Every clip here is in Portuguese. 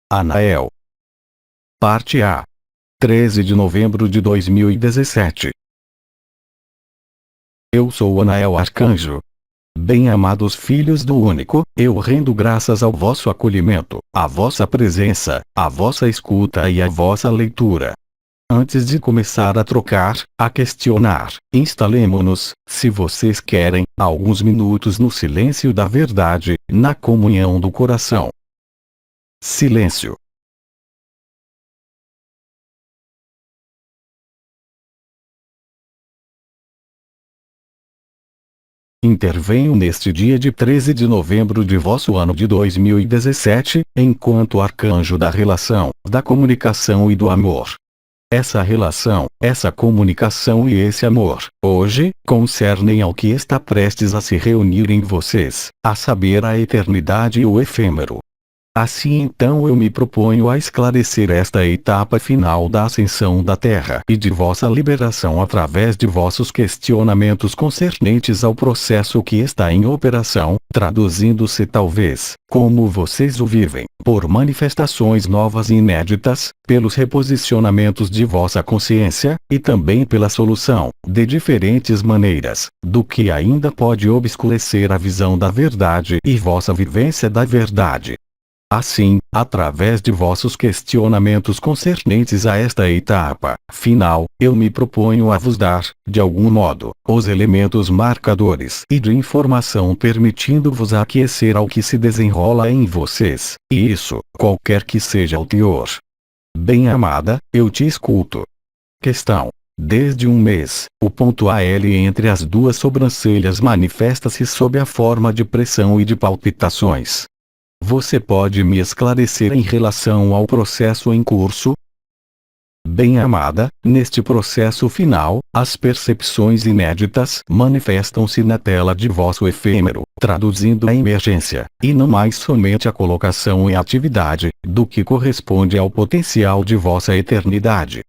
Anael. Parte A. 13 de novembro de 2017. Eu sou Anael Arcanjo. Bem-amados filhos do Único, eu rendo graças ao vosso acolhimento, à vossa presença, à vossa escuta e à vossa leitura. Antes de começar a trocar, a questionar, instalemo-nos, se vocês querem, alguns minutos no silêncio da verdade, na comunhão do coração. Silêncio. Intervenho neste dia de 13 de novembro de vosso ano de 2017, enquanto arcanjo da relação, da comunicação e do amor. Essa relação, essa comunicação e esse amor, hoje, concernem ao que está prestes a se reunir em vocês, a saber a eternidade e o efêmero. Assim então eu me proponho a esclarecer esta etapa final da ascensão da Terra e de vossa liberação através de vossos questionamentos concernentes ao processo que está em operação, traduzindo-se talvez, como vocês o vivem, por manifestações novas e inéditas, pelos reposicionamentos de vossa consciência, e também pela solução, de diferentes maneiras, do que ainda pode obscurecer a visão da verdade e vossa vivência da verdade. Assim, através de vossos questionamentos concernentes a esta etapa final, eu me proponho a vos dar, de algum modo, os elementos marcadores e de informação permitindo-vos aquecer ao que se desenrola em vocês, e isso, qualquer que seja o teor. Bem-amada, eu te escuto. Questão. Desde um mês, o ponto AL entre as duas sobrancelhas manifesta-se sob a forma de pressão e de palpitações. Você pode me esclarecer em relação ao processo em curso? Bem-amada, neste processo final, as percepções inéditas manifestam-se na tela de vosso efêmero, traduzindo a emergência, e não mais somente a colocação em atividade, do que corresponde ao potencial de vossa eternidade.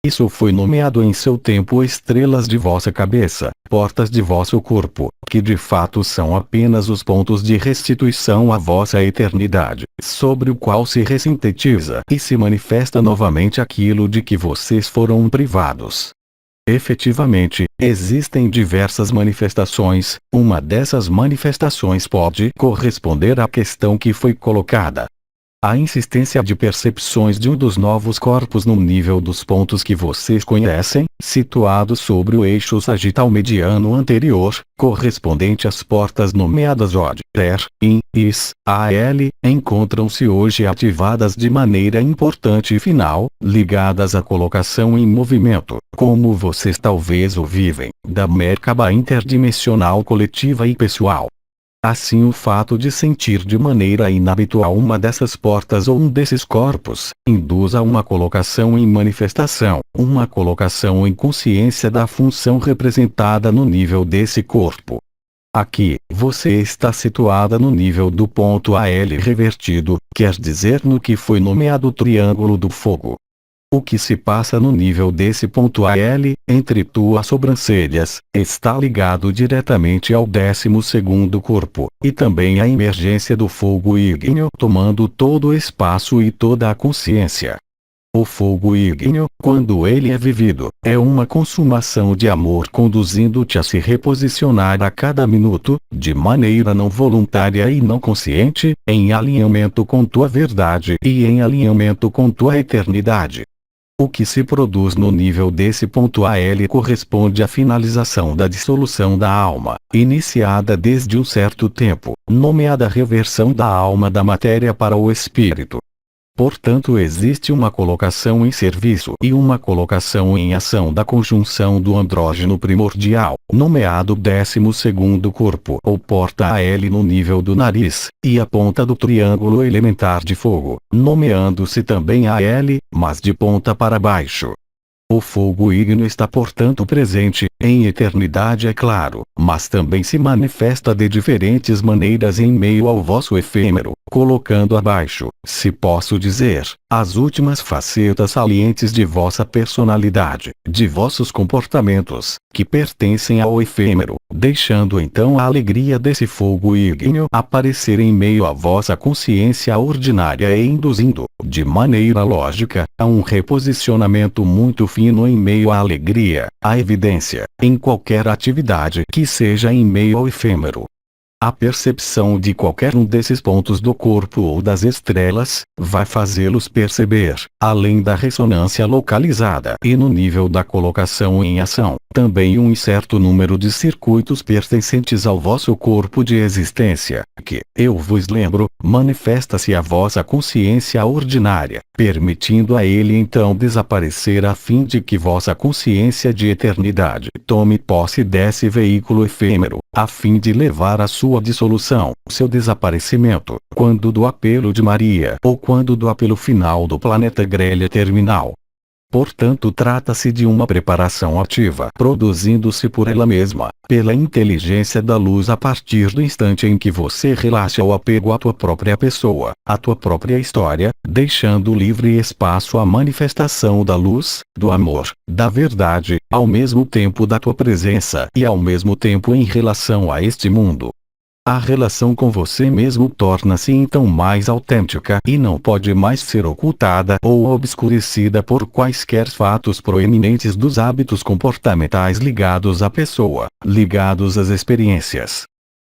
Isso foi nomeado em seu tempo estrelas de vossa cabeça, portas de vosso corpo, que de fato são apenas os pontos de restituição à vossa eternidade, sobre o qual se ressintetiza e se manifesta novamente aquilo de que vocês foram privados. Efetivamente, existem diversas manifestações, uma dessas manifestações pode corresponder à questão que foi colocada. A insistência de percepções de um dos novos corpos no nível dos pontos que vocês conhecem, situados sobre o eixo sagital mediano anterior, correspondente às portas nomeadas Od, Er, In, Is, Al, encontram-se hoje ativadas de maneira importante e final, ligadas à colocação em movimento, como vocês talvez o vivem, da Merkaba interdimensional coletiva e pessoal. Assim o fato de sentir de maneira inabitual uma dessas portas ou um desses corpos, induz a uma colocação em manifestação, uma colocação em consciência da função representada no nível desse corpo. Aqui, você está situada no nível do ponto AL revertido, quer dizer no que foi nomeado Triângulo do Fogo. O que se passa no nível desse ponto AL, entre tuas sobrancelhas, está ligado diretamente ao 12º corpo, e também à emergência do fogo ígneo tomando todo o espaço e toda a consciência. O fogo ígneo, quando ele é vivido, é uma consumação de amor conduzindo-te a se reposicionar a cada minuto, de maneira não voluntária e não consciente, em alinhamento com tua verdade e em alinhamento com tua eternidade. O que se produz no nível desse ponto AL corresponde à finalização da dissolução da alma, iniciada desde um certo tempo, nomeada reversão da alma da matéria para o espírito. Portanto existe uma colocação em serviço e uma colocação em ação da conjunção do andrógeno primordial, nomeado 12º corpo ou porta AL no nível do nariz, e a ponta do triângulo elementar de fogo, nomeando-se também AL, mas de ponta para baixo. O fogo ígneo está portanto presente, em eternidade é claro, mas também se manifesta de diferentes maneiras em meio ao vosso efêmero, colocando abaixo, se posso dizer, as últimas facetas salientes de vossa personalidade, de vossos comportamentos, que pertencem ao efêmero, deixando então a alegria desse fogo ígneo aparecer em meio à vossa consciência ordinária e induzindo, de maneira lógica, a um reposicionamento muito fino em meio à alegria, à evidência, em qualquer atividade que seja em meio ao efêmero. A percepção de qualquer um desses pontos do corpo ou das estrelas, vai fazê-los perceber, além da ressonância localizada e no nível da colocação em ação, também um certo número de circuitos pertencentes ao vosso corpo de existência, que, eu vos lembro, manifesta-se a vossa consciência ordinária, permitindo a ele então desaparecer a fim de que vossa consciência de eternidade tome posse desse veículo efêmero, a fim de levar a sua dissolução, seu desaparecimento, quando do apelo de Maria ou quando do apelo final do planeta grelha terminal. Portanto, trata-se de uma preparação ativa, produzindo-se por ela mesma, pela inteligência da luz a partir do instante em que você relaxa o apego à tua própria pessoa, à tua própria história, deixando livre espaço à manifestação da luz, do amor, da verdade, ao mesmo tempo da tua presença e ao mesmo tempo em relação a este mundo. A relação com você mesmo torna-se então mais autêntica e não pode mais ser ocultada ou obscurecida por quaisquer fatos proeminentes dos hábitos comportamentais ligados à pessoa, ligados às experiências.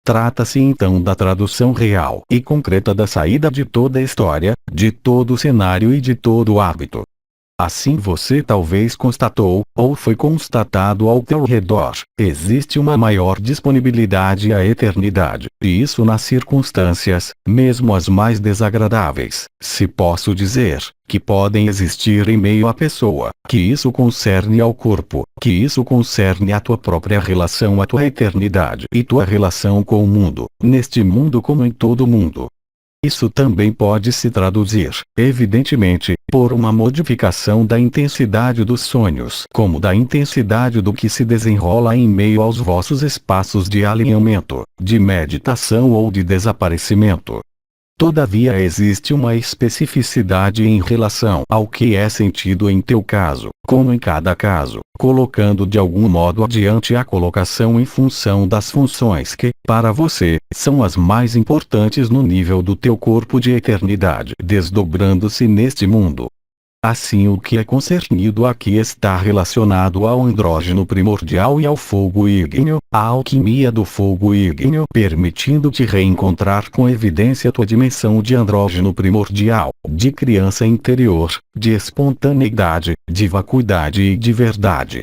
Trata-se então da tradução real e concreta da saída de toda a história, de todo o cenário e de todo o hábito. Assim você talvez constatou, ou foi constatado ao teu redor, existe uma maior disponibilidade à eternidade, e isso nas circunstâncias, mesmo as mais desagradáveis, se posso dizer, que podem existir em meio à pessoa, que isso concerne ao corpo, que isso concerne à tua própria relação à tua eternidade e tua relação com o mundo, neste mundo como em todo o mundo. Isso também pode se traduzir, evidentemente, por uma modificação da intensidade dos sonhos, como da intensidade do que se desenrola em meio aos vossos espaços de alinhamento, de meditação ou de desaparecimento. Todavia existe uma especificidade em relação ao que é sentido em teu caso, como em cada caso, colocando de algum modo adiante a colocação em função das funções que, para você, são as mais importantes no nível do teu corpo de eternidade, desdobrando-se neste mundo. Assim, o que é concernido aqui está relacionado ao andrógeno primordial e ao fogo ígneo, à alquimia do fogo ígneo, permitindo-te reencontrar com evidência tua dimensão de andrógeno primordial, de criança interior, de espontaneidade, de vacuidade e de verdade.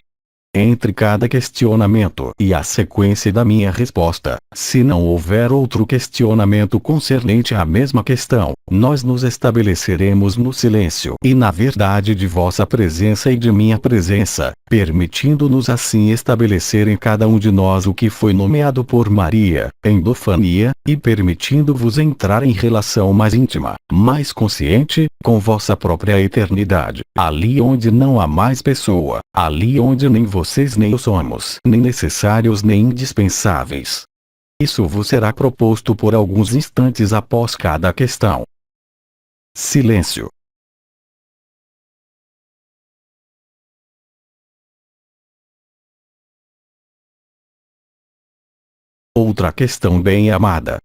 Entre cada questionamento e a sequência da minha resposta, se não houver outro questionamento concernente à mesma questão, nós nos estabeleceremos no silêncio e na verdade de vossa presença e de minha presença, permitindo-nos assim estabelecer em cada um de nós o que foi nomeado por Maria, endofania, e permitindo-vos entrar em relação mais íntima, mais consciente, com vossa própria eternidade, ali onde não há mais pessoa, ali onde nem vocês nem eu somos, nem necessários nem indispensáveis. Isso vos será proposto por alguns instantes após cada questão. Silêncio. Outra questão bem amada.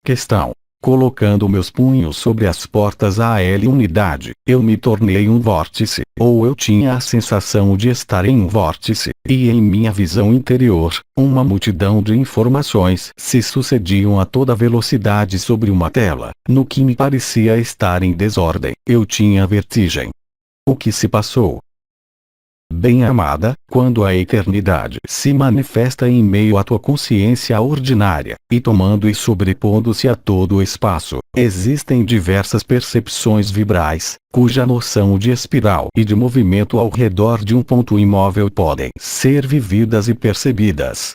Questão. Colocando meus punhos sobre as portas AL unidade, eu me tornei um vórtice, ou eu tinha a sensação de estar em um vórtice, e em minha visão interior, uma multidão de informações se sucediam a toda velocidade sobre uma tela, no que me parecia estar em desordem. Eu tinha vertigem. O que se passou? Bem-amada, quando a eternidade se manifesta em meio à tua consciência ordinária, e tomando e sobrepondo-se a todo o espaço, existem diversas percepções vibrais, cuja noção de espiral e de movimento ao redor de um ponto imóvel podem ser vividas e percebidas.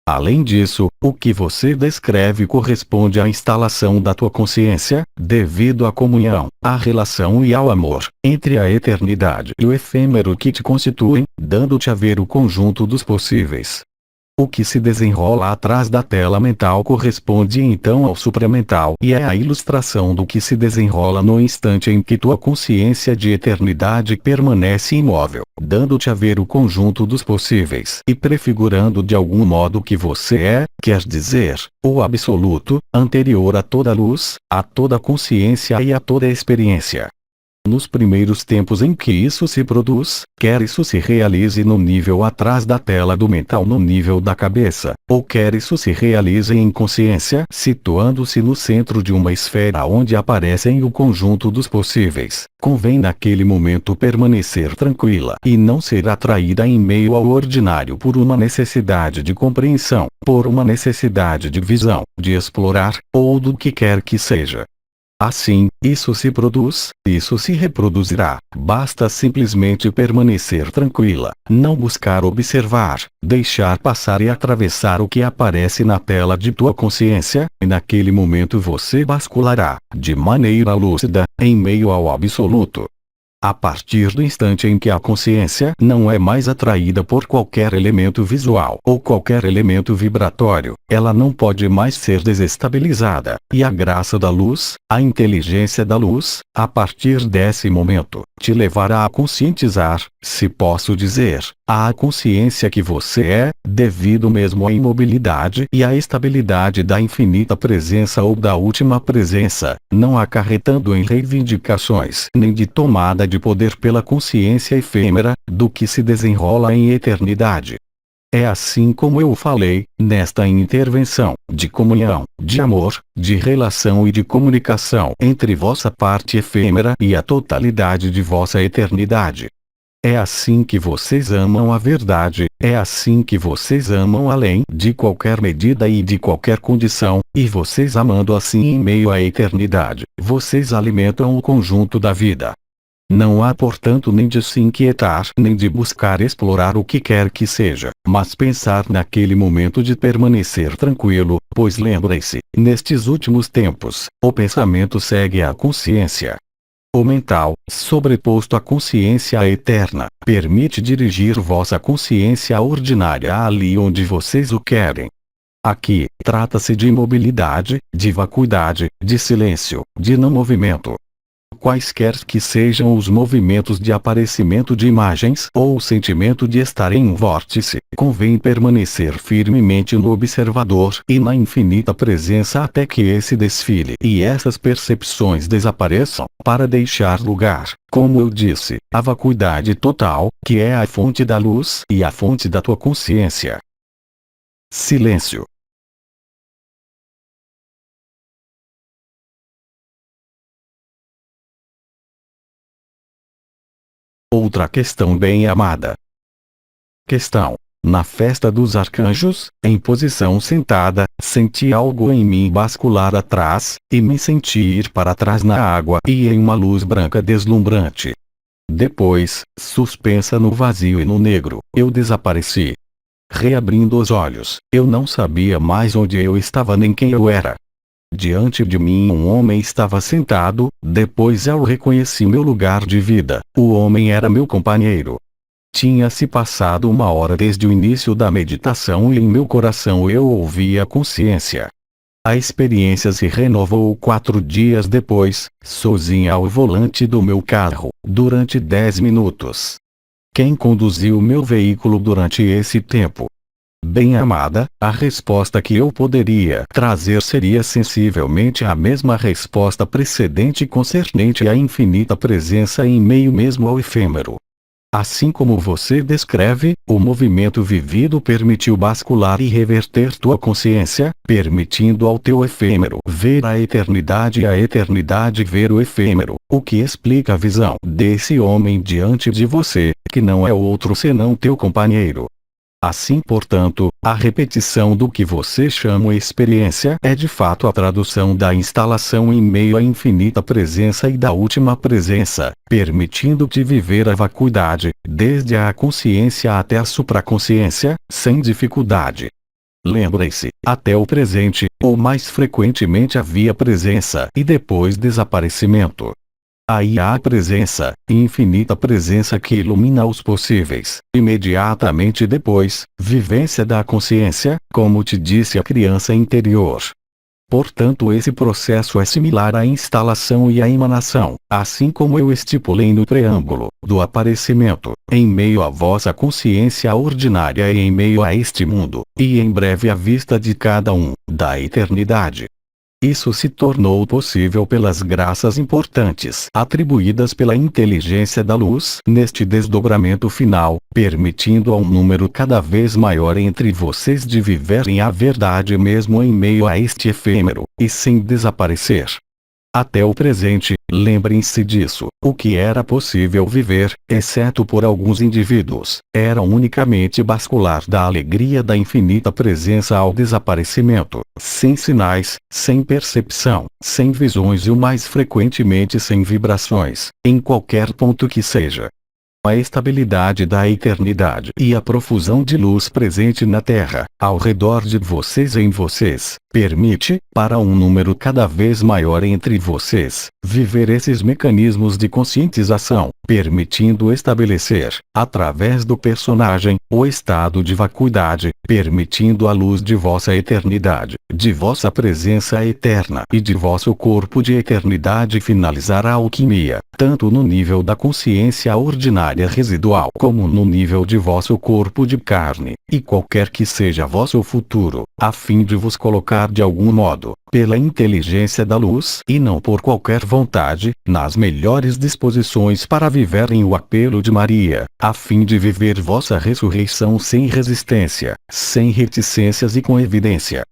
Além disso, o que você descreve corresponde à instalação da tua consciência, devido à comunhão, à relação e ao amor, entre a eternidade e o efêmero que te constituem, dando-te a ver o conjunto dos possíveis. O que se desenrola atrás da tela mental corresponde então ao supramental e é a ilustração do que se desenrola no instante em que tua consciência de eternidade permanece imóvel, dando-te a ver o conjunto dos possíveis e prefigurando de algum modo que você é, quer dizer, o absoluto, anterior a toda luz, a toda consciência e a toda experiência. Nos primeiros tempos em que isso se produz, quer isso se realize no nível atrás da tela do mental no nível da cabeça, ou quer isso se realize em consciência situando-se no centro de uma esfera onde aparecem o conjunto dos possíveis, convém naquele momento permanecer tranquila e não ser atraída em meio ao ordinário por uma necessidade de compreensão, por uma necessidade de visão, de explorar, ou do que quer que seja. Assim, isso se produz, isso se reproduzirá. Basta simplesmente permanecer tranquila, não buscar observar, deixar passar e atravessar o que aparece na tela de tua consciência, e naquele momento você basculará, de maneira lúcida, em meio ao absoluto. A partir do instante em que a consciência não é mais atraída por qualquer elemento visual ou qualquer elemento vibratório, ela não pode mais ser desestabilizada, e a graça da luz, a inteligência da luz, a partir desse momento, te levará a conscientizar, se posso dizer, a consciência que você é, devido mesmo à imobilidade e à estabilidade da infinita presença ou da última presença, não acarretando em reivindicações nem de tomada de poder pela consciência efêmera, do que se desenrola em eternidade. É assim como eu falei, nesta intervenção, de comunhão, de amor, de relação e de comunicação entre vossa parte efêmera e a totalidade de vossa eternidade. É assim que vocês amam a verdade, é assim que vocês amam além de qualquer medida e de qualquer condição, e vocês amando assim em meio à eternidade, vocês alimentam o conjunto da vida. Não há portanto nem de se inquietar nem de buscar explorar o que quer que seja, mas pensar naquele momento de permanecer tranquilo, pois lembrem-se, nestes últimos tempos, o pensamento segue a consciência. O mental, sobreposto à consciência eterna, permite dirigir vossa consciência ordinária ali onde vocês o querem. Aqui, trata-se de imobilidade, de vacuidade, de silêncio, de não movimento. Quaisquer que sejam os movimentos de aparecimento de imagens ou o sentimento de estar em um vórtice, convém permanecer firmemente no observador e na infinita presença até que esse desfile e essas percepções desapareçam, para deixar lugar, como eu disse, à vacuidade total, que é a fonte da luz e a fonte da tua consciência. Silêncio. Outra questão bem amada. Questão. Na festa dos arcanjos, em posição sentada, senti algo em mim bascular atrás, e me senti ir para trás na água e em uma luz branca deslumbrante. Depois, suspensa no vazio e no negro, eu desapareci. Reabrindo os olhos, eu não sabia mais onde eu estava nem quem eu era. Diante de mim um homem estava sentado, depois eu reconheci meu lugar de vida, o homem era meu companheiro. Tinha-se passado 1 hora desde o início da meditação e em meu coração eu ouvia a consciência. A experiência se renovou 4 dias depois, sozinha ao volante do meu carro, durante 10 minutos. Quem conduziu meu veículo durante esse tempo? Bem-amada, a resposta que eu poderia trazer seria sensivelmente a mesma resposta precedente concernente à infinita presença em meio mesmo ao efêmero. Assim como você descreve, o movimento vivido permitiu bascular e reverter tua consciência, permitindo ao teu efêmero ver a eternidade e a eternidade ver o efêmero, o que explica a visão desse homem diante de você, que não é outro senão teu companheiro. Assim, portanto, a repetição do que você chama experiência é de fato a tradução da instalação em meio à infinita presença e da última presença, permitindo-te viver a vacuidade, desde a consciência até a supraconsciência, sem dificuldade. Lembre-se, até o presente, ou mais frequentemente havia presença e depois desaparecimento. Aí há a presença, infinita presença que ilumina os possíveis. Imediatamente depois, vivência da consciência, como te disse a criança interior. Portanto, esse processo é similar à instalação e à emanação, assim como eu estipulei no preâmbulo, do aparecimento, em meio à vossa consciência ordinária e em meio a este mundo, e em breve à vista de cada um, da eternidade. Isso se tornou possível pelas graças importantes atribuídas pela inteligência da luz neste desdobramento final, permitindo a um número cada vez maior entre vocês de viverem a verdade mesmo em meio a este efêmero, e sem desaparecer. Até o presente, lembrem-se disso, o que era possível viver, exceto por alguns indivíduos, era unicamente bascular da alegria da infinita presença ao desaparecimento, sem sinais, sem percepção, sem visões e o mais frequentemente sem vibrações, em qualquer ponto que seja. A estabilidade da eternidade e a profusão de luz presente na Terra, ao redor de vocês e em vocês, permite, para um número cada vez maior entre vocês, viver esses mecanismos de conscientização, permitindo estabelecer, através do personagem, o estado de vacuidade, permitindo a luz de vossa eternidade, de vossa presença eterna e de vosso corpo de eternidade finalizar a alquimia, tanto no nível da consciência ordinária residual como no nível de vosso corpo de carne, e qualquer que seja vosso futuro, a fim de vos colocar de algum modo, pela inteligência da luz e não por qualquer vontade, nas melhores disposições para viverem o apelo de Maria, a fim de viver vossa ressurreição sem resistência, sem reticências e com evidência.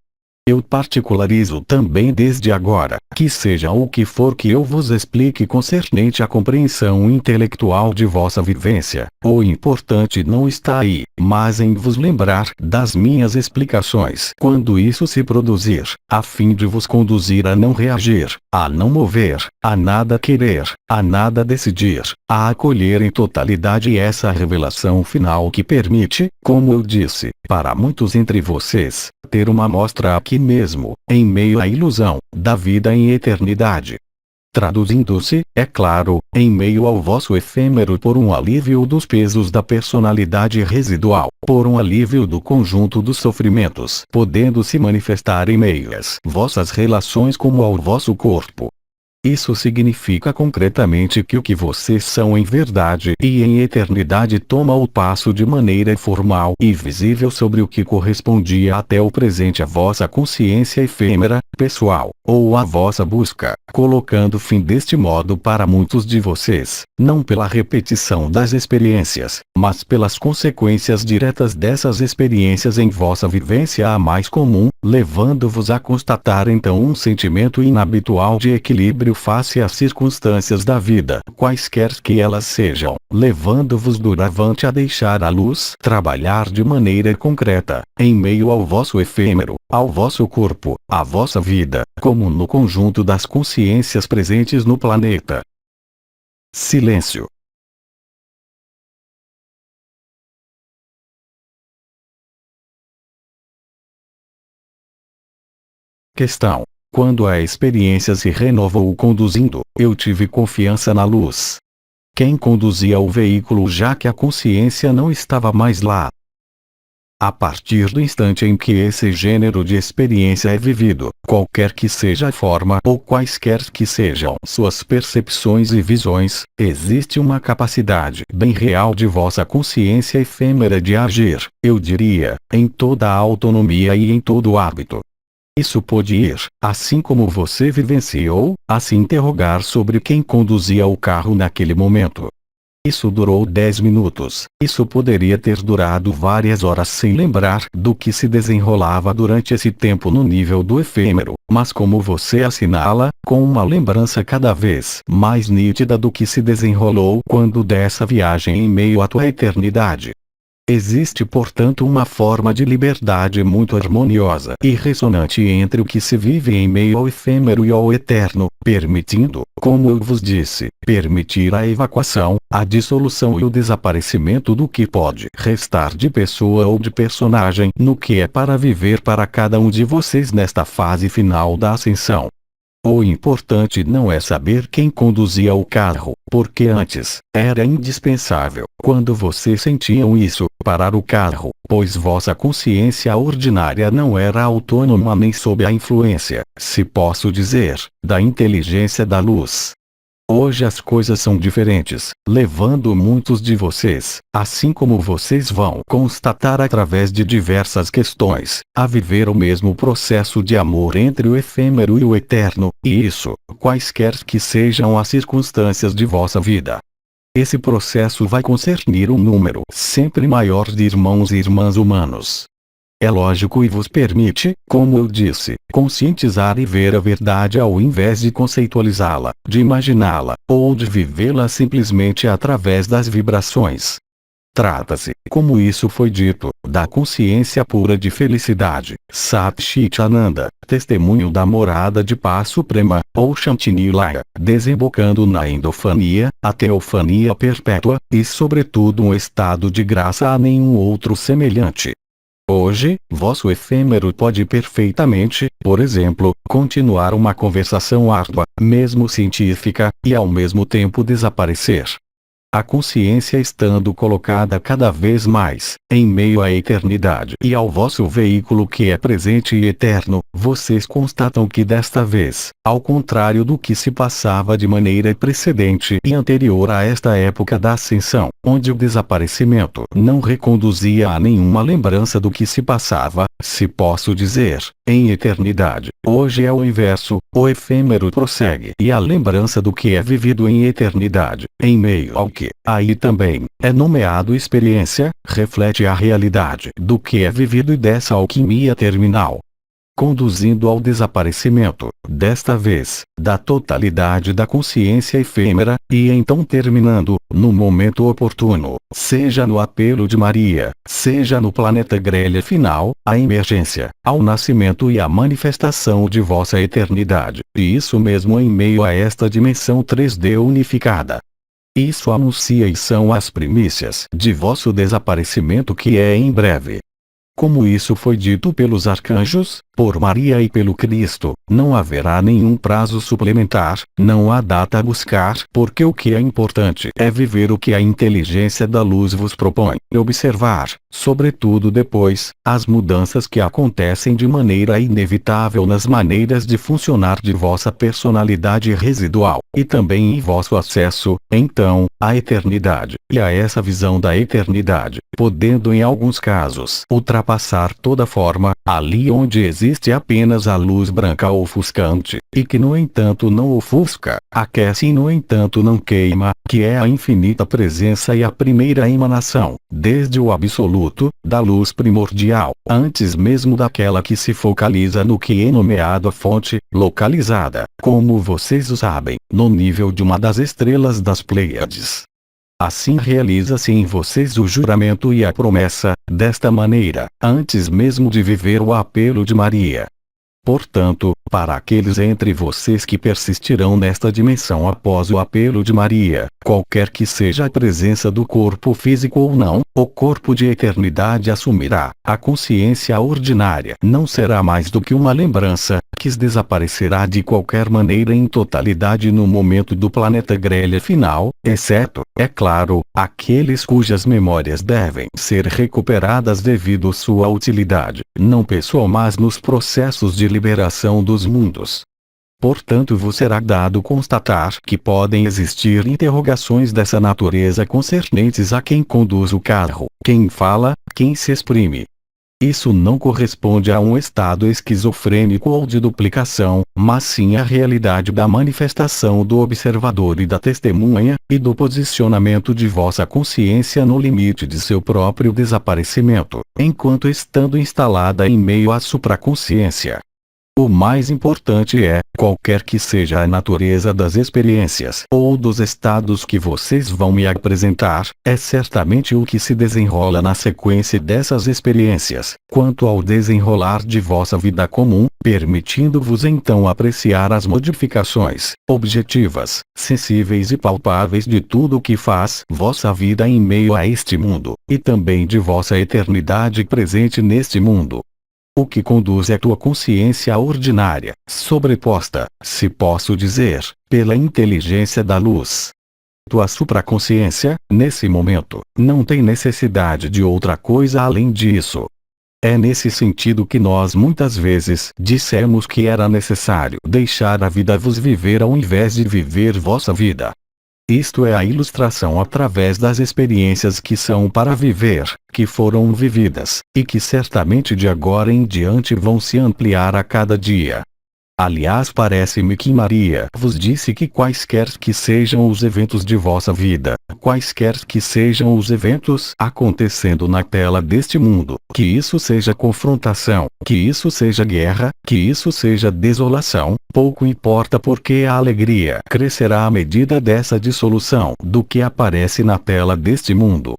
Eu particularizo também desde agora, que seja o que for que eu vos explique concernente à compreensão intelectual de vossa vivência, o importante não está aí, mas em vos lembrar das minhas explicações quando isso se produzir, a fim de vos conduzir a não reagir, a não mover, a nada querer, a nada decidir, a acolher em totalidade essa revelação final que permite, como eu disse, para muitos entre vocês, ter uma amostra aqui mesmo, em meio à ilusão, da vida em eternidade. Traduzindo-se, é claro, em meio ao vosso efêmero por um alívio dos pesos da personalidade residual, por um alívio do conjunto dos sofrimentos, podendo se manifestar em meias vossas relações como ao vosso corpo. Isso significa concretamente que o que vocês são em verdade e em eternidade toma o passo de maneira formal e visível sobre o que correspondia até o presente à vossa consciência efêmera, pessoal, ou à vossa busca, colocando fim deste modo para muitos de vocês, não pela repetição das experiências, mas pelas consequências diretas dessas experiências em vossa vivência a mais comum, levando-vos a constatar então um sentimento inabitual de equilíbrio face às circunstâncias da vida, quaisquer que elas sejam, levando-vos doravante a deixar a luz trabalhar de maneira concreta, em meio ao vosso efêmero, ao vosso corpo, à vossa vida, como no conjunto das consciências presentes no planeta. Silêncio. Questão: quando a experiência se renovou conduzindo, eu tive confiança na luz. Quem conduzia o veículo já que a consciência não estava mais lá? A partir do instante em que esse gênero de experiência é vivido, qualquer que seja a forma ou quaisquer que sejam suas percepções e visões, existe uma capacidade bem real de vossa consciência efêmera de agir, eu diria, em toda a autonomia e em todo o hábito. Isso pode ir, assim como você vivenciou, a se interrogar sobre quem conduzia o carro naquele momento. Isso durou 10 minutos, isso poderia ter durado várias horas sem lembrar do que se desenrolava durante esse tempo no nível do efêmero, mas como você assinala, com uma lembrança cada vez mais nítida do que se desenrolou quando dessa viagem em meio à tua eternidade. Existe portanto uma forma de liberdade muito harmoniosa e ressonante entre o que se vive em meio ao efêmero e ao eterno, permitindo, como eu vos disse, permitir a evacuação, a dissolução e o desaparecimento do que pode restar de pessoa ou de personagem no que é para viver para cada um de vocês nesta fase final da ascensão. O importante não é saber quem conduzia o carro, porque antes, era indispensável, quando vocês sentiam isso, parar o carro, pois vossa consciência ordinária não era autônoma nem sob a influência, se posso dizer, da inteligência da luz. Hoje as coisas são diferentes, levando muitos de vocês, assim como vocês vão constatar através de diversas questões, a viver o mesmo processo de amor entre o efêmero e o eterno, e isso, quaisquer que sejam as circunstâncias de vossa vida. Esse processo vai concernir um número sempre maior de irmãos e irmãs humanos. É lógico e vos permite, como eu disse, conscientizar e ver a verdade ao invés de conceitualizá-la, de imaginá-la, ou de vivê-la simplesmente através das vibrações. Trata-se, como isso foi dito, da consciência pura de felicidade, Sat Chit Ananda, testemunho da morada de paz suprema, ou Shantinilaya, desembocando na endofania, a teofania perpétua, e sobretudo um estado de graça a nenhum outro semelhante. Hoje, vosso efêmero pode perfeitamente, por exemplo, continuar uma conversação árdua, mesmo científica, e ao mesmo tempo desaparecer. A consciência estando colocada cada vez mais, em meio à eternidade e ao vosso veículo que é presente e eterno, vocês constatam que desta vez, ao contrário do que se passava de maneira precedente e anterior a esta época da ascensão, onde o desaparecimento não reconduzia a nenhuma lembrança do que se passava, se posso dizer, em eternidade, hoje é o inverso, o efêmero prossegue e a lembrança do que é vivido em eternidade, em meio ao que, aí também, é nomeado experiência, reflete a realidade do que é vivido e dessa alquimia terminal, conduzindo ao desaparecimento, desta vez, da totalidade da consciência efêmera, e então terminando, no momento oportuno, seja no apelo de Maria, seja no planeta grelha final, a emergência, ao nascimento e a manifestação de vossa eternidade, e isso mesmo em meio a esta dimensão 3D unificada. Isso anuncia e são as primícias de vosso desaparecimento que é em breve. Como isso foi dito pelos arcanjos, por Maria e pelo Cristo, não haverá nenhum prazo suplementar, não há data a buscar, porque o que é importante é viver o que a inteligência da luz vos propõe, e observar, sobretudo depois, as mudanças que acontecem de maneira inevitável nas maneiras de funcionar de vossa personalidade residual, e também em vosso acesso, então, à eternidade, e a essa visão da eternidade, podendo em alguns casos ultrapassar toda forma, ali onde existe apenas a luz branca ofuscante, e que no entanto não ofusca, aquece e no entanto não queima, que é a infinita presença e a primeira emanação, desde o absoluto, da luz primordial, antes mesmo daquela que se focaliza no que é nomeado a fonte, localizada, como vocês o sabem, no nível de uma das estrelas das Pleiades. Assim realiza-se em vocês o juramento e a promessa, desta maneira, antes mesmo de viver o apelo de Maria. Portanto, para aqueles entre vocês que persistirão nesta dimensão após o apelo de Maria, qualquer que seja a presença do corpo físico ou não, o corpo de eternidade assumirá, a consciência ordinária não será mais do que uma lembrança, que desaparecerá de qualquer maneira em totalidade no momento do planeta grelha final, exceto, é claro, aqueles cujas memórias devem ser recuperadas devido sua utilidade, não pessoal mas nos processos de liberação dos mundos. Portanto vos será dado constatar que podem existir interrogações dessa natureza concernentes a quem conduz o carro, quem fala, quem se exprime. Isso não corresponde a um estado esquizofrênico ou de duplicação, mas sim à realidade da manifestação do observador e da testemunha, e do posicionamento de vossa consciência no limite de seu próprio desaparecimento, enquanto estando instalada em meio à supraconsciência. O mais importante é, qualquer que seja a natureza das experiências ou dos estados que vocês vão me apresentar, é certamente o que se desenrola na sequência dessas experiências, quanto ao desenrolar de vossa vida comum, permitindo-vos então apreciar as modificações, objetivas, sensíveis e palpáveis de tudo o que faz vossa vida em meio a este mundo, e também de vossa eternidade presente neste mundo. O que conduz é tua consciência ordinária, sobreposta, se posso dizer, pela inteligência da luz. Tua supraconsciência, nesse momento, não tem necessidade de outra coisa além disso. É nesse sentido que nós muitas vezes dissemos que era necessário deixar a vida vos viver ao invés de viver vossa vida. Isto é a ilustração através das experiências que são para viver, que foram vividas, e que certamente de agora em diante vão se ampliar a cada dia. Aliás, parece-me que Maria vos disse que quaisquer que sejam os eventos de vossa vida, quaisquer que sejam os eventos acontecendo na tela deste mundo, que isso seja confrontação, que isso seja guerra, que isso seja desolação, pouco importa porque a alegria crescerá à medida dessa dissolução do que aparece na tela deste mundo.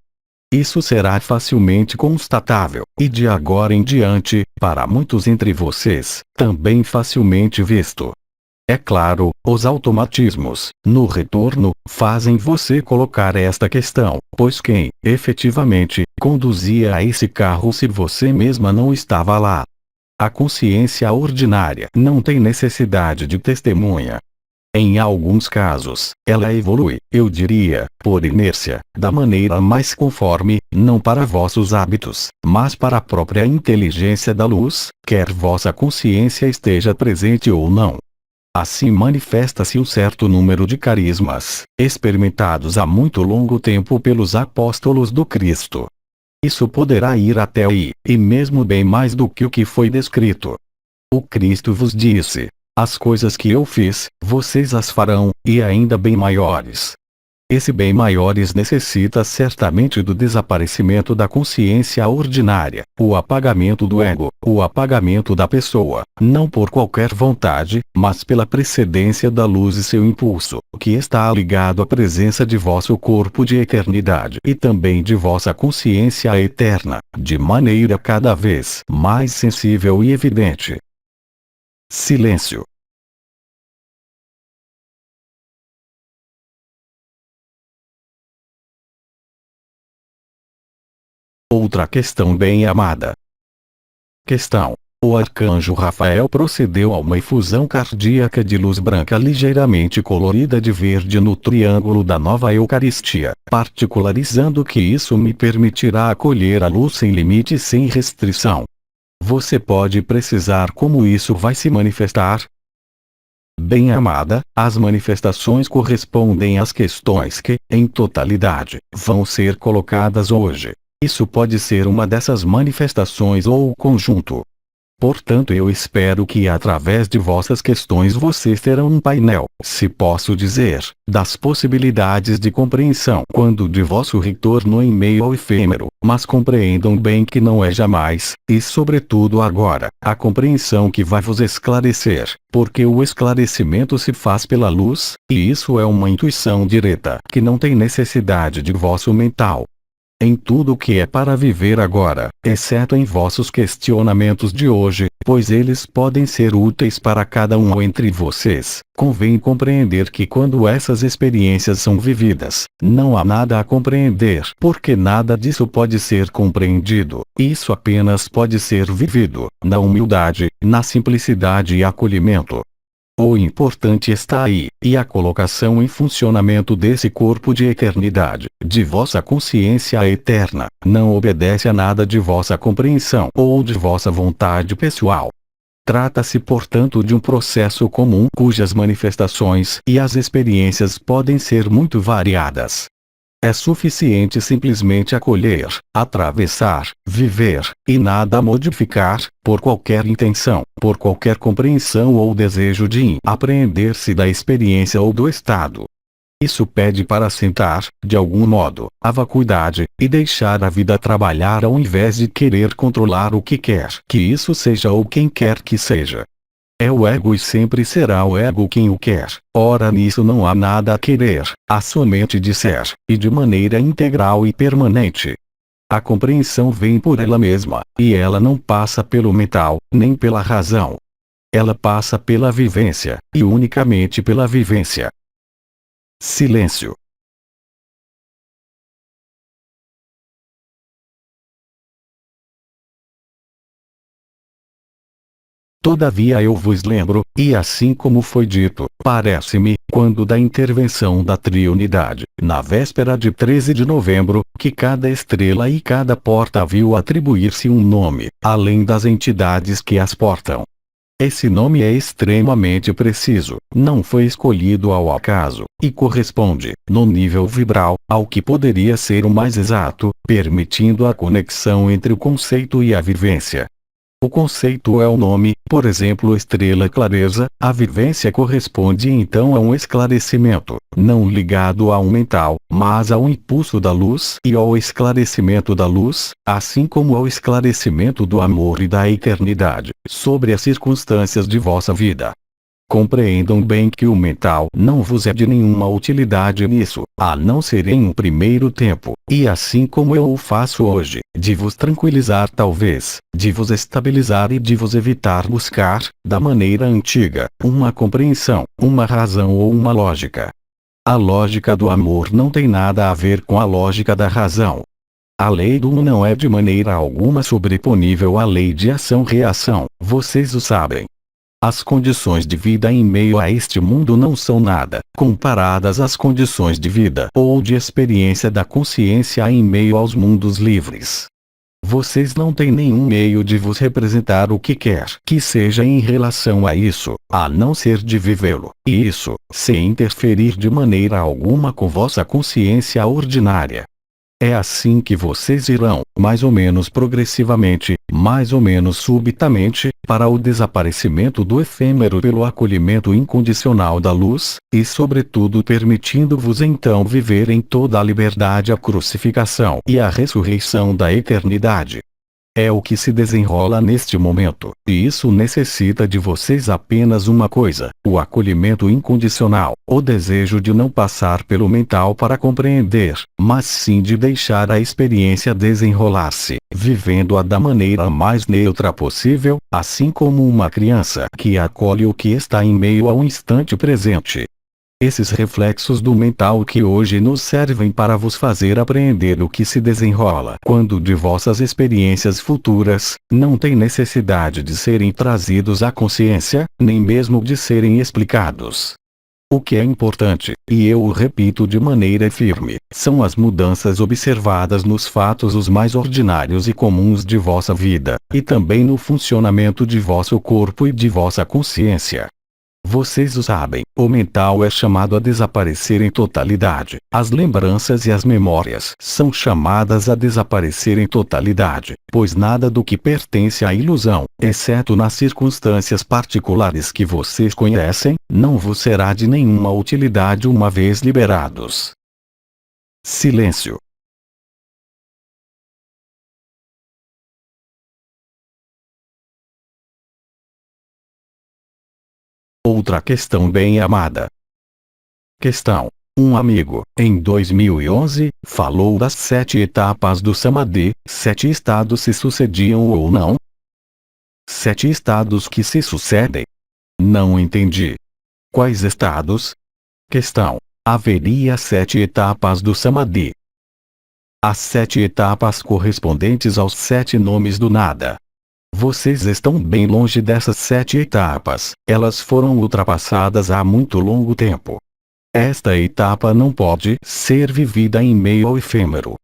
Isso será facilmente constatável, e de agora em diante, para muitos entre vocês, também facilmente visto. É claro, os automatismos, no retorno, fazem você colocar esta questão, pois quem, efetivamente, conduzia a esse carro se você mesma não estava lá? A consciência ordinária não tem necessidade de testemunha. Em alguns casos, ela evolui, eu diria, por inércia, da maneira mais conforme, não para vossos hábitos, mas para a própria inteligência da luz, quer vossa consciência esteja presente ou não. Assim manifesta-se um certo número de carismas, experimentados há muito longo tempo pelos apóstolos do Cristo. Isso poderá ir até aí, e mesmo bem mais do que o que foi descrito. O Cristo vos disse: as coisas que eu fiz, vocês as farão, e ainda bem maiores. Esse bem maiores necessita certamente do desaparecimento da consciência ordinária, o apagamento do ego, o apagamento da pessoa, não por qualquer vontade, mas pela precedência da luz e seu impulso, que está ligado à presença de vosso corpo de eternidade e também de vossa consciência eterna, de maneira cada vez mais sensível e evidente. Silêncio. Outra questão bem amada. Questão. O arcanjo Rafael procedeu a uma efusão cardíaca de luz branca ligeiramente colorida de verde no triângulo da nova Eucaristia, particularizando que isso me permitirá acolher a luz sem limite e sem restrição. Você pode precisar como isso vai se manifestar? Bem-amada, as manifestações correspondem às questões que, em totalidade, vão ser colocadas hoje. Isso pode ser uma dessas manifestações ou o conjunto. Portanto, eu espero que através de vossas questões vocês terão um painel, se posso dizer, das possibilidades de compreensão quando de vosso retorno em meio ao efêmero, mas compreendam bem que não é jamais, e sobretudo agora, a compreensão que vai vos esclarecer, porque o esclarecimento se faz pela luz, e isso é uma intuição direta que não tem necessidade de vosso mental. Em tudo o que é para viver agora, exceto em vossos questionamentos de hoje, pois eles podem ser úteis para cada um entre vocês, convém compreender que quando essas experiências são vividas, não há nada a compreender, porque nada disso pode ser compreendido, isso apenas pode ser vivido, na humildade, na simplicidade e acolhimento. O importante está aí, e a colocação em funcionamento desse corpo de eternidade, de vossa consciência eterna, não obedece a nada de vossa compreensão ou de vossa vontade pessoal. Trata-se, portanto, de um processo comum cujas manifestações e as experiências podem ser muito variadas. É suficiente simplesmente acolher, atravessar, viver, e nada modificar, por qualquer intenção, por qualquer compreensão ou desejo de apreender-se da experiência ou do estado. Isso pede para sentar, de algum modo, a vacuidade, e deixar a vida trabalhar ao invés de querer controlar o que quer que isso seja ou quem quer que seja. É o ego e sempre será o ego quem o quer. Ora, nisso não há nada a querer, há somente disser, e de maneira integral e permanente. A compreensão vem por ela mesma, e ela não passa pelo mental, nem pela razão. Ela passa pela vivência, e unicamente pela vivência. Silêncio. Todavia eu vos lembro, e assim como foi dito, parece-me, quando da intervenção da Triunidade, na véspera de 13 de novembro, que cada estrela e cada porta viu atribuir-se um nome, além das entidades que as portam. Esse nome é extremamente preciso, não foi escolhido ao acaso, e corresponde, no nível vibral, ao que poderia ser o mais exato, permitindo a conexão entre o conceito e a vivência. O conceito é o nome, por exemplo, estrela clareza, a vivência corresponde então a um esclarecimento, não ligado a um mental, mas ao impulso da luz e ao esclarecimento da luz, assim como ao esclarecimento do amor e da eternidade, sobre as circunstâncias de vossa vida. Compreendam bem que o mental não vos é de nenhuma utilidade nisso, a não ser em um primeiro tempo, e assim como eu o faço hoje, de vos tranquilizar talvez, de vos estabilizar e de vos evitar buscar, da maneira antiga, uma compreensão, uma razão ou uma lógica. A lógica do amor não tem nada a ver com a lógica da razão. A lei do um não é de maneira alguma sobreponível à lei de ação-reação, vocês o sabem. As condições de vida em meio a este mundo não são nada, comparadas às condições de vida ou de experiência da consciência em meio aos mundos livres. Vocês não têm nenhum meio de vos representar o que quer que seja em relação a isso, a não ser de vivê-lo, e isso, sem interferir de maneira alguma com vossa consciência ordinária. É assim que vocês irão, mais ou menos progressivamente, mais ou menos subitamente, para o desaparecimento do efêmero pelo acolhimento incondicional da luz, e sobretudo permitindo-vos então viver em toda a liberdade a crucificação e a ressurreição da eternidade. É o que se desenrola neste momento, e isso necessita de vocês apenas uma coisa: o acolhimento incondicional, o desejo de não passar pelo mental para compreender, mas sim de deixar a experiência desenrolar-se, vivendo-a da maneira mais neutra possível, assim como uma criança que acolhe o que está em meio ao instante presente. Esses reflexos do mental que hoje nos servem para vos fazer apreender o que se desenrola quando de vossas experiências futuras, não têm necessidade de serem trazidos à consciência, nem mesmo de serem explicados. O que é importante, e eu o repito de maneira firme, são as mudanças observadas nos fatos os mais ordinários e comuns de vossa vida, e também no funcionamento de vosso corpo e de vossa consciência. Vocês o sabem, o mental é chamado a desaparecer em totalidade, as lembranças e as memórias são chamadas a desaparecer em totalidade, pois nada do que pertence à ilusão, exceto nas circunstâncias particulares que vocês conhecem, não vos será de nenhuma utilidade uma vez liberados. Silêncio. Outra questão bem amada. Questão. Um amigo, em 2011, falou das 7 etapas do Samadhi, 7 estados se sucediam ou não? 7 estados que se sucedem? Não entendi. Quais estados? Questão. Haveria 7 etapas do Samadhi. As 7 etapas correspondentes aos 7 nomes do nada. Vocês estão bem longe dessas 7 etapas, elas foram ultrapassadas há muito longo tempo. Esta etapa não pode ser vivida em meio ao efêmero.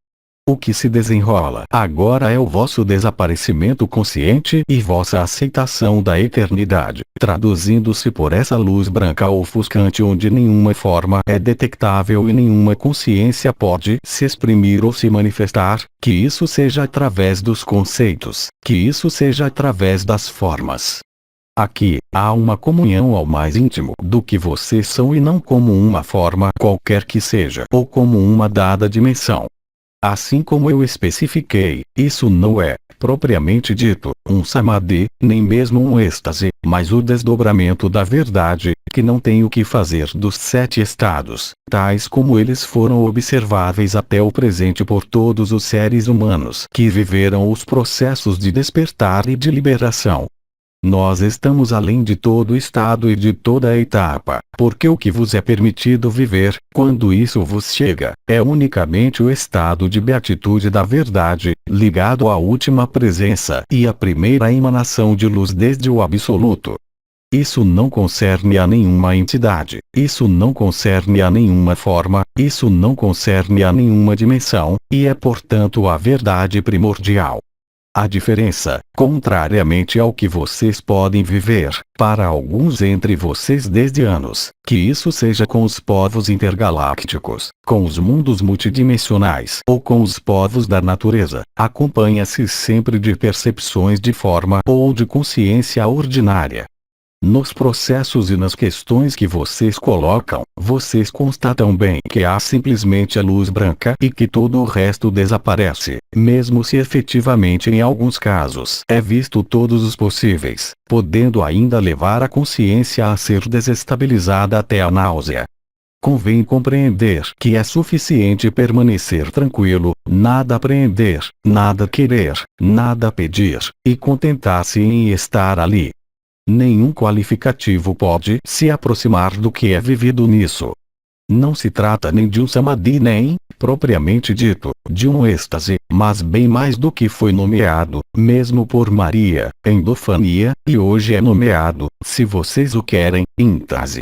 O que se desenrola agora é o vosso desaparecimento consciente e vossa aceitação da eternidade, traduzindo-se por essa luz branca ofuscante onde nenhuma forma é detectável e nenhuma consciência pode se exprimir ou se manifestar, que isso seja através dos conceitos, que isso seja através das formas. Aqui, há uma comunhão ao mais íntimo do que vocês são e não como uma forma qualquer que seja ou como uma dada dimensão. Assim como eu especifiquei, isso não é, propriamente dito, um samadhi, nem mesmo um êxtase, mas o desdobramento da verdade, que não tem o que fazer dos 7 estados, tais como eles foram observáveis até o presente por todos os seres humanos que viveram os processos de despertar e de liberação. Nós estamos além de todo estado e de toda etapa, porque o que vos é permitido viver, quando isso vos chega, é unicamente o estado de beatitude da verdade, ligado à última presença e à primeira emanação de luz desde o absoluto. Isso não concerne a nenhuma entidade, isso não concerne a nenhuma forma, isso não concerne a nenhuma dimensão, e é portanto a verdade primordial. A diferença, contrariamente ao que vocês podem viver, para alguns entre vocês desde anos, que isso seja com os povos intergalácticos, com os mundos multidimensionais ou com os povos da natureza, acompanha-se sempre de percepções de forma ou de consciência ordinária. Nos processos e nas questões que vocês colocam, vocês constatam bem que há simplesmente a luz branca e que todo o resto desaparece, mesmo se efetivamente em alguns casos é visto todos os possíveis, podendo ainda levar a consciência a ser desestabilizada até a náusea. Convém compreender que é suficiente permanecer tranquilo, nada apreender, nada querer, nada pedir, e contentar-se em estar ali. Nenhum qualificativo pode se aproximar do que é vivido nisso. Não se trata nem de um samadhi nem, propriamente dito, de um êxtase, mas bem mais do que foi nomeado, mesmo por Maria, endofania, e hoje é nomeado, se vocês o querem, íntase.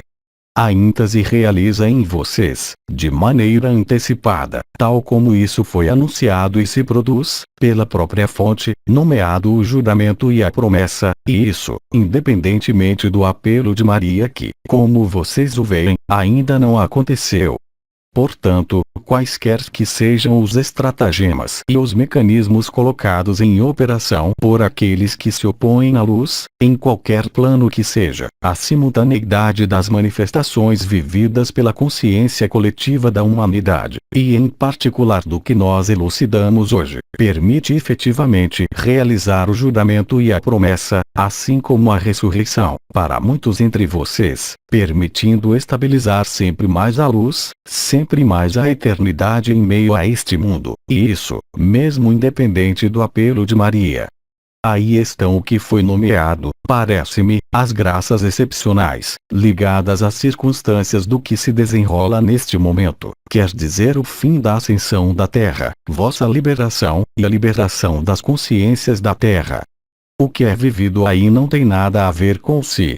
A íntase realiza em vocês, de maneira antecipada, tal como isso foi anunciado e se produz, pela própria fonte, nomeado o juramento e a promessa, e isso, independentemente do apelo de Maria que, como vocês o veem, ainda não aconteceu. Portanto, quaisquer que sejam os estratagemas e os mecanismos colocados em operação por aqueles que se opõem à luz, em qualquer plano que seja, a simultaneidade das manifestações vividas pela consciência coletiva da humanidade, e em particular do que nós elucidamos hoje, permite efetivamente realizar o juramento e a promessa, assim como a ressurreição, para muitos entre vocês, permitindo estabilizar sempre mais a luz, sempre mais a eternidade em meio a este mundo, e isso, mesmo independente do apelo de Maria. Aí estão o que foi nomeado, parece-me, as graças excepcionais, ligadas às circunstâncias do que se desenrola neste momento, quer dizer o fim da ascensão da Terra, vossa liberação, e a liberação das consciências da Terra. O que é vivido aí não tem nada a ver com si.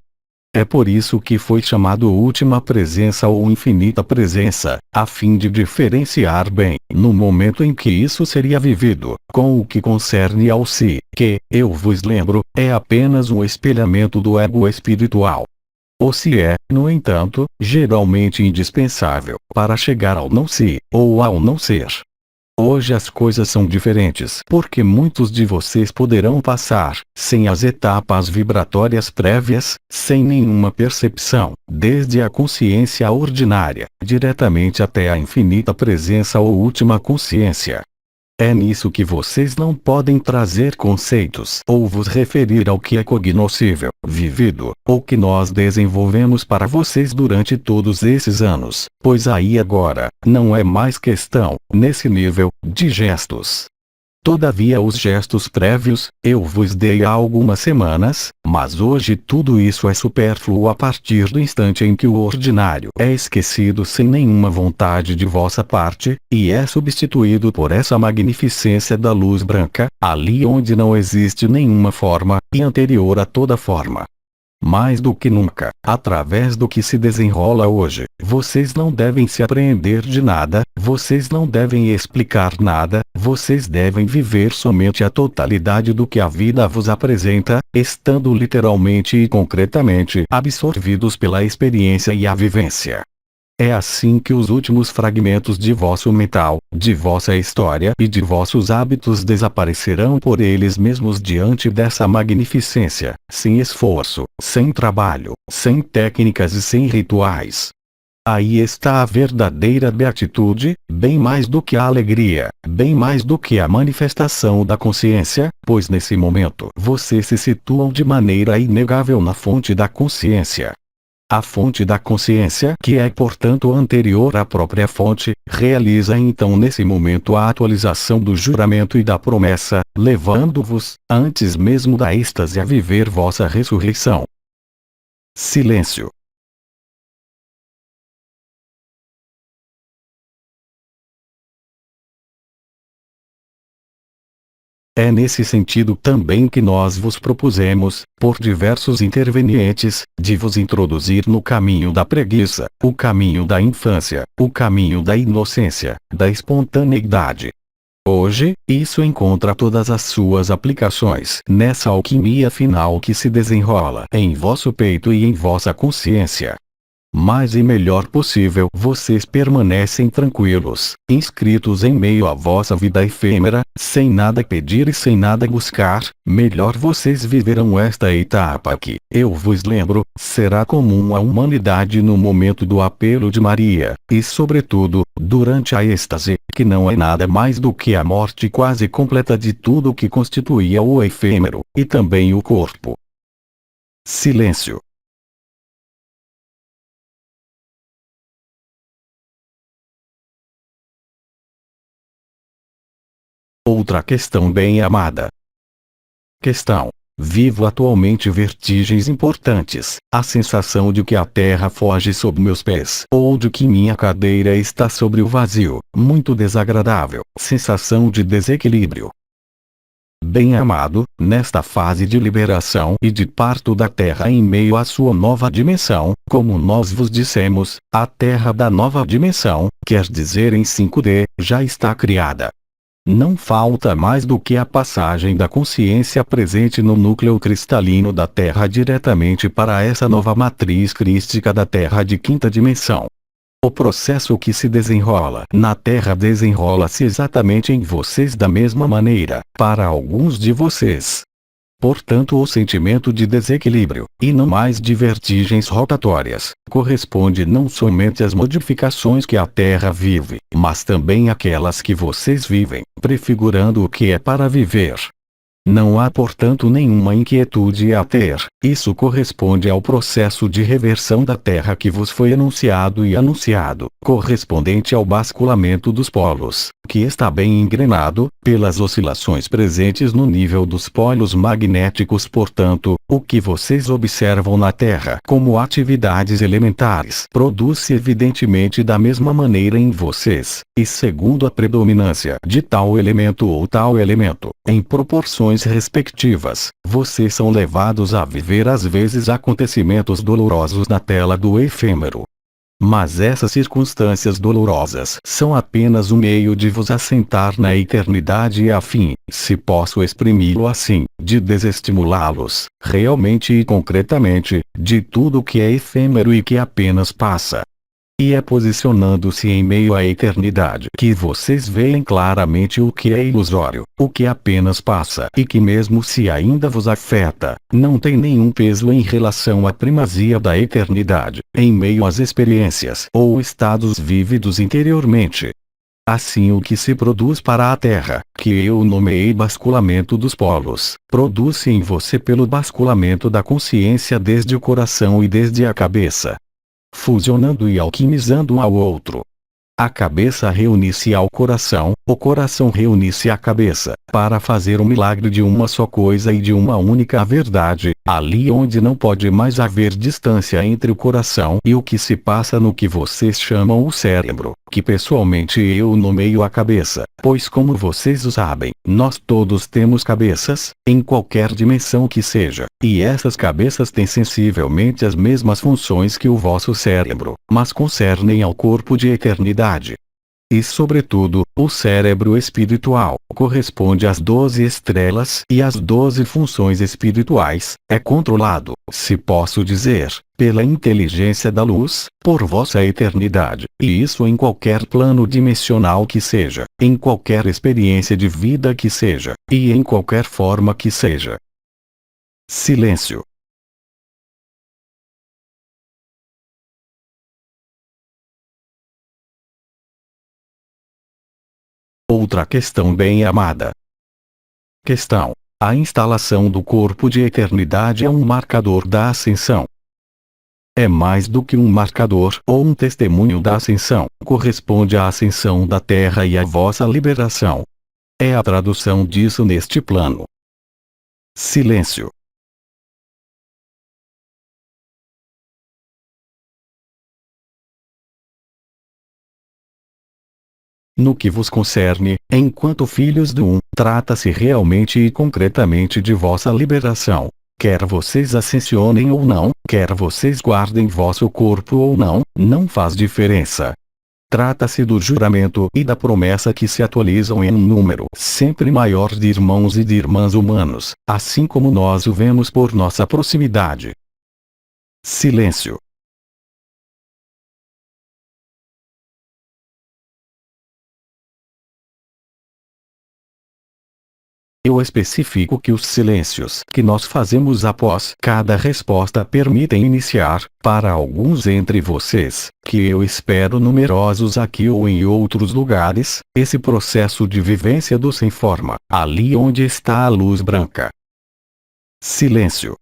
É por isso que foi chamado última presença ou infinita presença, a fim de diferenciar bem, no momento em que isso seria vivido, com o que concerne ao si, que, eu vos lembro, é apenas um espelhamento do ego espiritual. O si é, no entanto, geralmente indispensável, para chegar ao não si, ou ao não ser. Hoje as coisas são diferentes porque muitos de vocês poderão passar, sem as etapas vibratórias prévias, sem nenhuma percepção, desde a consciência ordinária, diretamente até a infinita presença ou última consciência. É nisso que vocês não podem trazer conceitos ou vos referir ao que é cognoscível, vivido, ou que nós desenvolvemos para vocês durante todos esses anos, pois aí agora, não é mais questão, nesse nível, de gestos. Todavia os gestos prévios, eu vos dei há algumas semanas, mas hoje tudo isso é supérfluo a partir do instante em que o ordinário é esquecido sem nenhuma vontade de vossa parte, e é substituído por essa magnificência da luz branca, ali onde não existe nenhuma forma, e anterior a toda forma. Mais do que nunca, através do que se desenrola hoje, vocês não devem se apreender de nada, vocês não devem explicar nada, vocês devem viver somente a totalidade do que a vida vos apresenta, estando literalmente e concretamente absorvidos pela experiência e a vivência. É assim que os últimos fragmentos de vosso mental, de vossa história e de vossos hábitos desaparecerão por eles mesmos diante dessa magnificência, sem esforço, sem trabalho, sem técnicas e sem rituais. Aí está a verdadeira beatitude, bem mais do que a alegria, bem mais do que a manifestação da consciência, pois nesse momento vocês se situam de maneira inegável na fonte da consciência. A fonte da consciência, que é portanto anterior à própria fonte, realiza então nesse momento a atualização do juramento e da promessa, levando-vos, antes mesmo da êxtase, a viver vossa ressurreição. Silêncio. É nesse sentido também que nós vos propusemos, por diversos intervenientes, de vos introduzir no caminho da preguiça, o caminho da infância, o caminho da inocência, da espontaneidade. Hoje, isso encontra todas as suas aplicações nessa alquimia final que se desenrola em vosso peito e em vossa consciência. Mais e melhor possível vocês permanecem tranquilos, inscritos em meio à vossa vida efêmera, sem nada pedir e sem nada buscar, melhor vocês viverão esta etapa que, eu vos lembro, será comum à humanidade no momento do apelo de Maria, e sobretudo, durante a êxtase, que não é nada mais do que a morte quase completa de tudo o que constituía o efêmero, e também o corpo. Silêncio. Outra questão bem amada. Questão. Vivo atualmente vertigens importantes, a sensação de que a terra foge sob meus pés, ou de que minha cadeira está sobre o vazio, muito desagradável, sensação de desequilíbrio. Bem amado, nesta fase de liberação e de parto da Terra em meio à sua nova dimensão, como nós vos dissemos, a Terra da nova dimensão, quer dizer em 5D, já está criada. Não falta mais do que a passagem da consciência presente no núcleo cristalino da Terra diretamente para essa nova matriz crística da Terra de quinta dimensão. O processo que se desenrola na Terra desenrola-se exatamente em vocês da mesma maneira, para alguns de vocês. Portanto, o sentimento de desequilíbrio, e não mais de vertigens rotatórias, corresponde não somente às modificações que a Terra vive, mas também àquelas que vocês vivem, prefigurando o que é para viver. Não há portanto nenhuma inquietude a ter, isso corresponde ao processo de reversão da Terra que vos foi anunciado e anunciado, correspondente ao basculamento dos polos, que está bem engrenado, pelas oscilações presentes no nível dos polos magnéticos. Portanto, o que vocês observam na Terra como atividades elementares produz-se evidentemente da mesma maneira em vocês, e segundo a predominância de tal elemento ou tal elemento, em proporções respectivas, vocês são levados a viver às vezes acontecimentos dolorosos na tela do efêmero. Mas essas circunstâncias dolorosas são apenas um meio de vos assentar na eternidade e a fim, se posso exprimi-lo assim, de desestimulá-los, realmente e concretamente, de tudo que é efêmero e que apenas passa. E é posicionando-se em meio à eternidade que vocês veem claramente o que é ilusório, o que apenas passa e que mesmo se ainda vos afeta, não tem nenhum peso em relação à primazia da eternidade, em meio às experiências ou estados vívidos interiormente. Assim o que se produz para a Terra, que eu nomeei basculamento dos polos, produz-se em você pelo basculamento da consciência desde o coração e desde a cabeça, fusionando e alquimizando um ao outro. A cabeça reúne-se ao coração, o coração reúne-se à cabeça, para fazer o milagre de uma só coisa e de uma única verdade, ali onde não pode mais haver distância entre o coração e o que se passa no que vocês chamam o cérebro, que pessoalmente eu nomeio a cabeça, pois como vocês o sabem, nós todos temos cabeças, em qualquer dimensão que seja, e essas cabeças têm sensivelmente as mesmas funções que o vosso cérebro, mas concernem ao corpo de eternidade. E sobretudo, o cérebro espiritual, corresponde às 12 estrelas e às 12 funções espirituais, é controlado, se posso dizer, pela inteligência da luz, por vossa eternidade, e isso em qualquer plano dimensional que seja, em qualquer experiência de vida que seja, e em qualquer forma que seja. Silêncio. Outra questão bem amada. Questão. A instalação do corpo de eternidade é um marcador da ascensão. é mais do que um marcador ou um testemunho da ascensão. Corresponde à ascensão da Terra e à vossa liberação. É a tradução disso neste plano. Silêncio. No que vos concerne, enquanto filhos do trata-se realmente e concretamente de vossa liberação. Quer vocês ascensionem ou não, quer vocês guardem vosso corpo ou não, não faz diferença. Trata-se do juramento e da promessa que se atualizam em um número sempre maior de irmãos e de irmãs humanos, assim como nós o vemos por nossa proximidade. Silêncio. Eu especifico que os silêncios que nós fazemos após cada resposta permitem iniciar, para alguns entre vocês, que eu espero numerosos aqui ou em outros lugares, esse processo de vivência do sem forma, ali onde está a luz branca. Silêncio.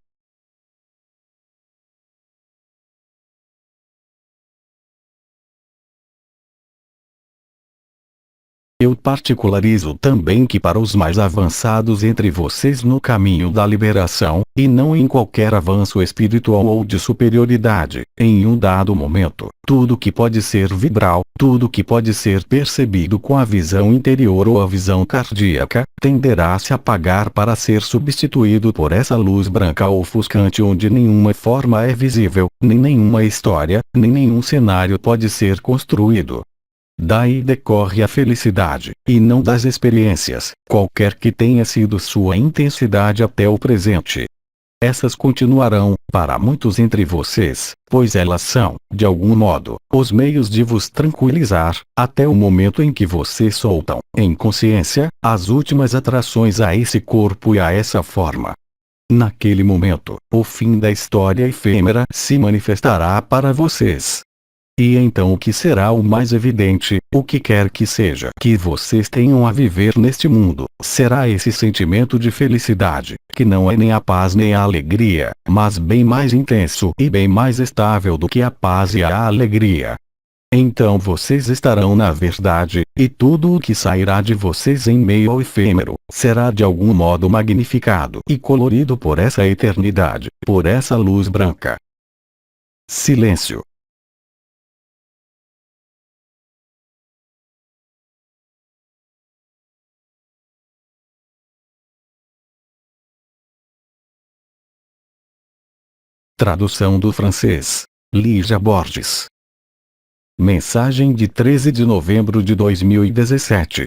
Eu particularizo também que para os mais avançados entre vocês no caminho da liberação, e não em qualquer avanço espiritual ou de superioridade, em um dado momento, tudo que pode ser vibral, tudo que pode ser percebido com a visão interior ou a visão cardíaca, tenderá a se apagar para ser substituído por essa luz branca ofuscante onde nenhuma forma é visível, nem nenhuma história, nem nenhum cenário pode ser construído. Daí decorre a felicidade, e não das experiências, qualquer que tenha sido sua intensidade até o presente. Essas continuarão, para muitos entre vocês, pois elas são, de algum modo, os meios de vos tranquilizar, até o momento em que vocês soltam, em consciência, as últimas atrações a esse corpo e a essa forma. Naquele momento, o fim da história efêmera se manifestará para vocês. E então o que será o mais evidente, o que quer que seja que vocês tenham a viver neste mundo, será esse sentimento de felicidade, que não é nem a paz nem a alegria, mas bem mais intenso e bem mais estável do que a paz e a alegria. Então vocês estarão na verdade, e tudo o que sairá de vocês em meio ao efêmero, será de algum modo magnificado e colorido por essa eternidade, por essa luz branca. Silêncio. Tradução do francês. Lígia Borges. Mensagem de 13 de novembro de 2017.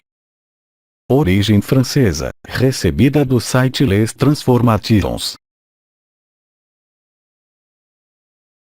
Origem francesa, recebida do site Les Transformations.